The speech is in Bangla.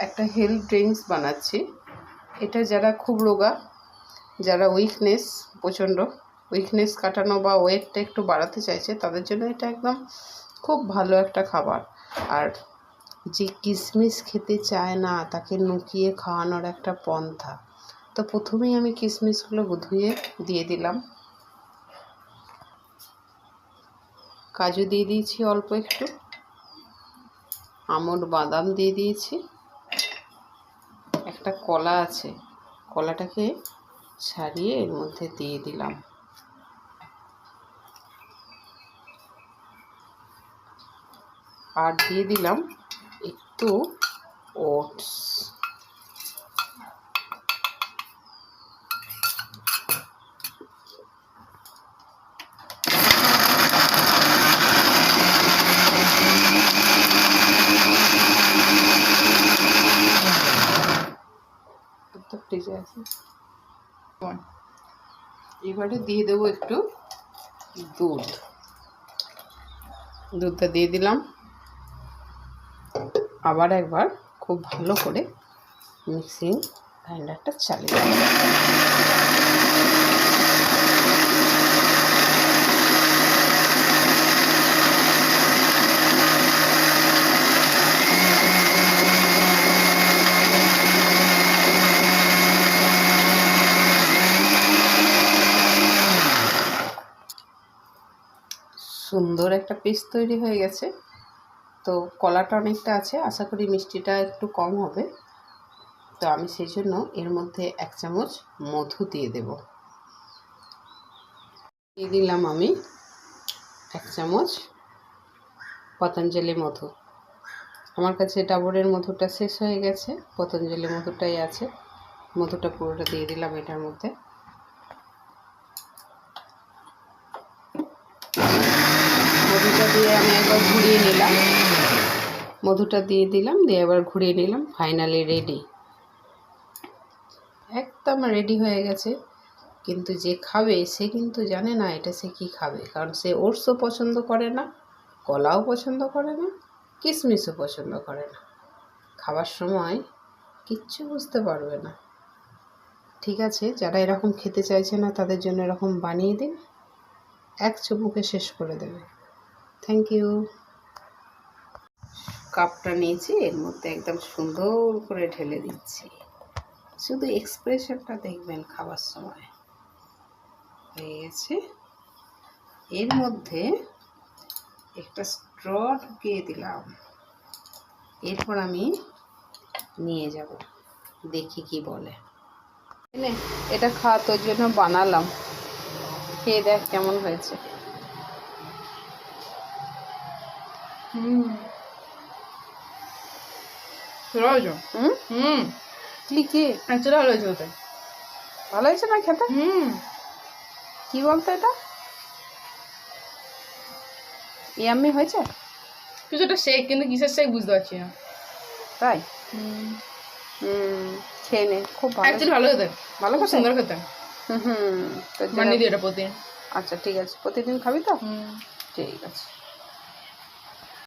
একটা হেলথ ড্রিঙ্কস বানাচ্ছি। এটা যারা খুব রোগা, যারা প্রচণ্ড উইকনেস কাটানো বা ওয়েটটা একটু বাড়াতে চাইছে, তাদের জন্য এটা একদম খুব ভালো একটা খাবার। আর যে কিশমিশ খেতে চায় না, তাকে নুকিয়ে খাওয়ানোর একটা পন্থা। তো প্রথমেই আমি কিশমিশগুলো ধুয়ে দিয়ে দিলাম, কাজু দিয়ে দিয়েছি অল্প একটু, আমন্ড বাদাম দিয়ে দিয়েছি, একটা কলা আছে, কলাটাকে ছাড়িয়ে এর মধ্যে দিয়ে দিলাম, আর দিয়ে দিলাম একটু ওটস। এবারে দিয়ে দেবো একটু দুধটা দিয়ে দিলাম, আবার একবার খুব ভালো করে মিক্সিং গ্রাইন্ডারটা চালিয়ে দিলাম। সুন্দর একটা পেস্ট তৈরি হয়ে গেছে। তো কলাটা অনেকটা আছে, আশা করি মিষ্টিটা একটু কম হবে। তো আমি সেই জন্য এর মধ্যে 1 চামচ মধু দিয়ে দেব। দিয়ে দিলাম আমি 1 চামচ পতঞ্জলি মধু। আমার কাছে ডাবরের মধুটা শেষ হয়ে গেছে, পতঞ্জলি মধুটাই আছে। মধুটা পুরোটা দিয়ে দিলাম এটার মধ্যে। মধুটা দিয়ে আমি একবার ঘুরিয়ে নিলাম, মধুটা দিয়ে দিলাম, দিয়ে আবার ঘুরিয়ে নিলাম। ফাইনালি রেডি, একদম রেডি হয়ে গেছে। কিন্তু যে খাবে সে কিন্তু জানে না এটা সে কী খাবে, কারণ সে ওটসও পছন্দ করে না, কলাও পছন্দ করে না, কিশমিশও পছন্দ করে না। খাবার সময় কিচ্ছু বুঝতে পারবে না। ঠিক আছে, যারা এরকম খেতে চাইছে না তাদের জন্য এরকম বানিয়ে দিন, এক চুমুকে শেষ করে দেবে। Thank you. কাপটা নিয়েছি, এর মধ্যে একদম সুন্দর করে ঢেলে দিচ্ছি। শুধু এক্সপ্রেশনটা দেখবেন খাবার সময়। হয়ে গেছে। এর মধ্যে একটা স্ট্র ঢুকিয়ে দিলাম, এরপর আমি নিয়ে যাব, দেখি কি বলে। এটা খাওয়া তোর জন্য বানালাম, খেয়ে দেখ কেমন হয়েছে। ভালো হয়েছে না খেতে? কি বলতো এটা ইয়াম্মি হয়েছে? কিছুটা শেক, কিন্তু কিসের শেক বুঝতে পারছি না। তাই? খেয়ে নে, খুব ভালো। অ্যাকচুয়ালি ভালো খেতে, ভালো খুব সুন্দর খেতে। বানিয়ে দিই এটা প্রতিদিন। আচ্ছা ঠিক আছে, প্রতিদিন খাবি তো? ঠিক আছে।